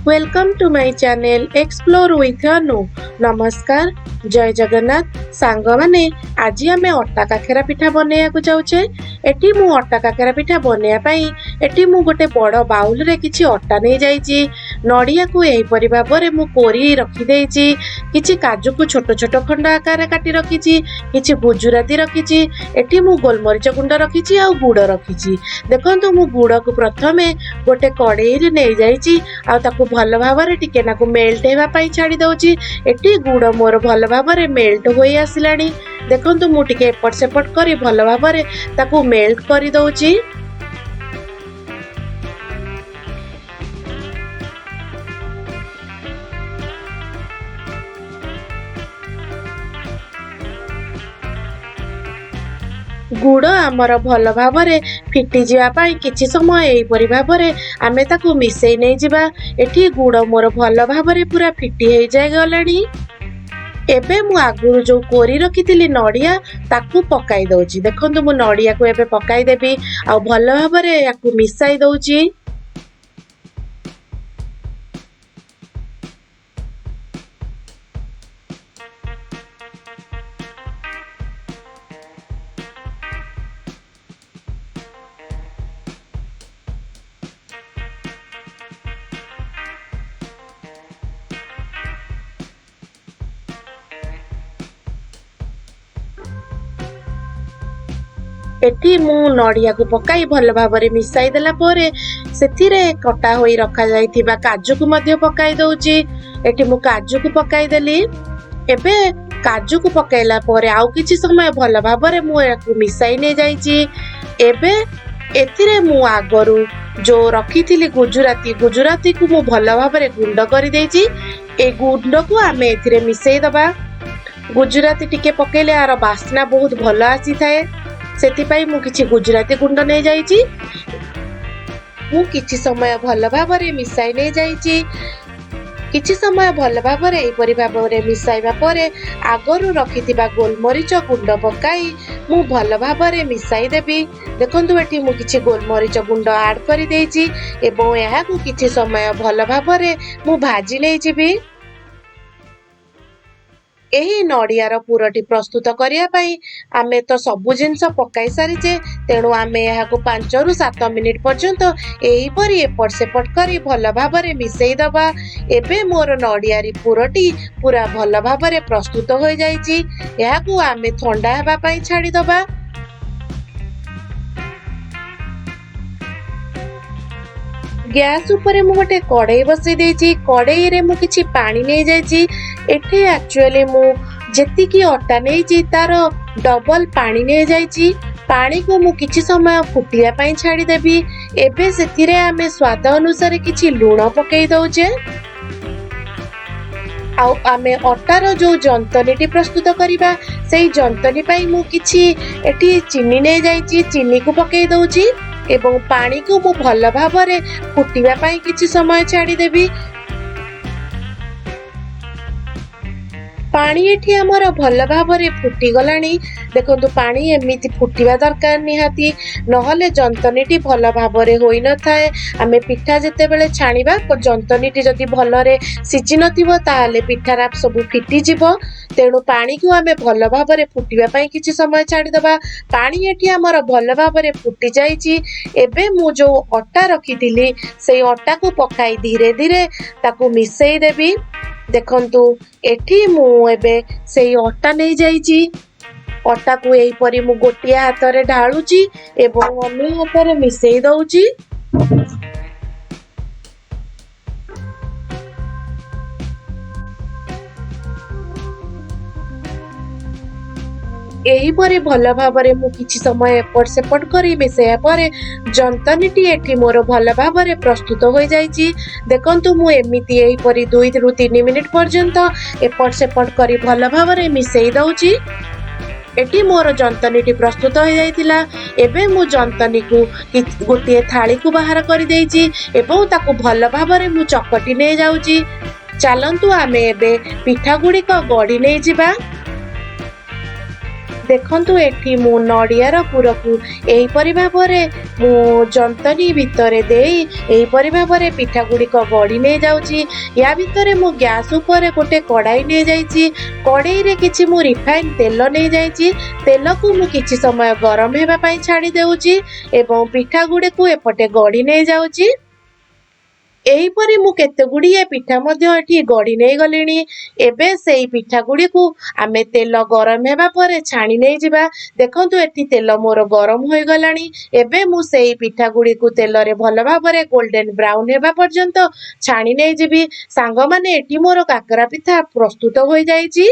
Welcome to my channel explore with Anu. नमस्कार, जय जगन्नाथ सांग माने। आज आम अटा काकेरा पिठा बनैया जाऊे। एटी मु अटा काकेरा पिठा बनैया एटी मु गोटे बड़ बाउल रे किछि अटा नहीं जाइछि। नड़िया को एहीपरि भाबरे मु कोरी रखी देइछि। किछि काजू को छोट छोट खंड आकार काटी रखिछि। किछि गुजराती रखिछि। एटी मु गोलमरिच गुंड रखिछि आ गुड़ रखिछि। देखंतु मु गुड़ को प्रथमे गोटे कड़ाई रे नै जाइछि आ ताकू भल भाव टिके नाकू मेल्ट होगा छाड़ी दउची। एटी गुड़ मोर भल भाव मेल्ट हो आसिलानी। देखंतु मु टिके एपट सेपट करी भल भाव ताकू मेल्ट करी दउची। गुड़ आमर भल भाव फिटी जावाई किछि समय एहीपरि भाव आमे ताकू मिसई नहीं जिबा। एठी गुड़ मोर भल भाव पूरा फिटी हो जाए गलानी। एबे मु आगुरु जो कोरी रखिथिली नड़िया ताकू पकाई दउची। देखंतु मु नड़िया को एबे पकाई देबी आ भल भाव याकू मिसाई दउची। एठी मु नड़िया को पकाई भल भाव मिसाई देला पोरे सेथिरे कटा होई रखा जाइथिबा काजू को मध्य पकाई दउची। एठी मु काजू को पकाई देली। एबे काजू को पकाइला पोरे आउ किछि समय भल भाव मु याकू मिसाई नै जाइची। एबे एथिरे मु आगरू जो रखिथिली गुजराती को मु भल भाव गुंड करि देइची। ए गुंड को आमे एथिरे मिसई दबा। गुजराती टिके पकेले आर बास्ना बहुत भल आसी थाए। सेतिपाई मु किछि गुजराती गुंड नै जाइछि। मु किछि समय भल भाव मिसाई नै जाइछि। किछि समय भल भाव एहीपरि भाव मिसाइबा परे आगरू रखिथिबा गोलमरिच गुंड पकाई मु भल भाव मिसाई देबी। देखंतु एठी मु किछि गोलमरिच गुंड ऐड करि देइछि एवं एहाकू किछि समय भल भाव मु भाजी नै जिबी। एही नड़ियार पुरटी प्रस्तुत करिया पई आमे तो सबु जिनस पकाई सारिचे। तेणु आमे एहाकू 5 रु 7 मिनिट पर्यंत एहीपरि एपट सेपट करी भल भाव मिसई दबा। एबे मोर नड़ियारी पुरटी पूरा भल भाव प्रस्तुत हो जाइछि। एहाकू आमे ठंडा हेबा पई छाड़ी दबा। गैस उपरे मु गोटे कड़ाई बसई देइछि। कड़ाई रे मु किछि पानी नै जाइछि। एठी एक्चुअली मु जेतिकी अटा नैछि तार डबल पानी नै जाइछि। पानी को मु किछि समय फुटिया पई छाड़ी देबी। एबे सेथिरे आमे स्वाद अनुसार किछि लूण पकेई दउचे। आउ आमे अटार जो जंतनीटी प्रस्तुत करिबा सेई जंतनी पई मु किछि एठी चीनी नै जाइछि। चीनी को पकेई दउछि एवं पानी को मु भल भाव फुटिबा पई किछि समय छाड़ी देबी। पानी एठी हमर भल भाव फुटी गलानी। देखंतु पानी एमिति फुटिबा दरकार निहाती, नहले जंतनीटी भल भाव होई न थाए। आमे पिठा जेते बेले छाणीबा जंतनीटी जदि भलरे सिझी नथिबो ताहाले पिठारा सब फिटी जिवो। तेणु पानी को आमे भल भाव फुटिबा पई किछि समय छाड़ी दबा। पानी एठी हमर भल भाव फुटी जाइछि। एबे मु जो अटा रखिथिली सेई अटा को पकाई धीरे धीरे ताकू मिसई देबी। देखंतु एठी मु एबे सेई अटा नै जाइछि। अटा को एहीपरि मु गोटिया हाथ रे ढाळुची एवं अन्य हाथ रे मिसई दउची। एहीपरि भल भाव मु किछि समय एपट सेपट करी मिसैया परे जंतनीटी एठी मोर भल भाव प्रस्तुत हो जाइछि। देखंतु मु एमिति एहीपरि 2 रु 3 मिनिट पर्यंत एपट सेपट करी भल भाव मिसई दउची। एटी मोर जंतनीटी प्रस्तुत हो जाइतिला। एबे मु जंतनी को गोटे थाली को बाहर करि देइछि एवं ताकू भल भाव मु चकटी नै जाउछि। चालंतु आमे एबे पिठा गुडी को गड़ी नै जिबा। ଦେଖନ୍ତୁ ଏଠି ମୁଁ ନଡ଼ିଆର ପୁରକୁ ଏହିପରି ଭାବରେ ମୁଁ ଯନ୍ତନୀ ଭିତରେ ଦେଇ ଏହିପରି ଭାବରେ ପିଠା ଗୁଡ଼ିକ ଗଢ଼ି ନେଇଯାଉଛି। ୟା ଭିତରେ ମୁଁ ଗ୍ୟାସ୍ ଉପରେ ଗୋଟେ କଡ଼ାଇ ନେଇଯାଇଛି। କଡ଼େଇରେ କିଛି ମୁଁ ରିଫାଇନ୍ ତେଲ ନେଇଯାଇଛି। ତେଲକୁ ମୁଁ କିଛି ସମୟ ଗରମ ହେବା ପାଇଁ ଛାଡ଼ି ଦେଉଛି ଏବଂ ପିଠା ଗୁଡ଼ିକୁ ଏପଟେ ଗଢ଼ି ନେଇଯାଉଛି। ଏହିପରି ମୁଁ କେତେଗୁଡ଼ିଏ ପିଠା ମଧ୍ୟ ଏଠି ଗଢ଼ି ନେଇଗଲିଣି। ଏବେ ସେଇ ପିଠା ଗୁଡ଼ିକୁ ଆମେ ତେଲ ଗରମ ହେବା ପରେ ଛାଣି ନେଇଯିବା। ଦେଖନ୍ତୁ ଏଠି ତେଲ ମୋର ଗରମ ହୋଇଗଲାଣି। ଏବେ ମୁଁ ସେଇ ପିଠା ଗୁଡ଼ିକୁ ତେଲରେ ଭଲ ଭାବରେ ଗୋଲ୍ଡେନ୍ ବ୍ରାଉନ୍ ହେବା ପର୍ଯ୍ୟନ୍ତ ଛାଣି ନେଇଯିବି। ସାଙ୍ଗମାନେ ଏଠି ମୋର କାକରା ପିଠା ପ୍ରସ୍ତୁତ ହୋଇଯାଇଛି।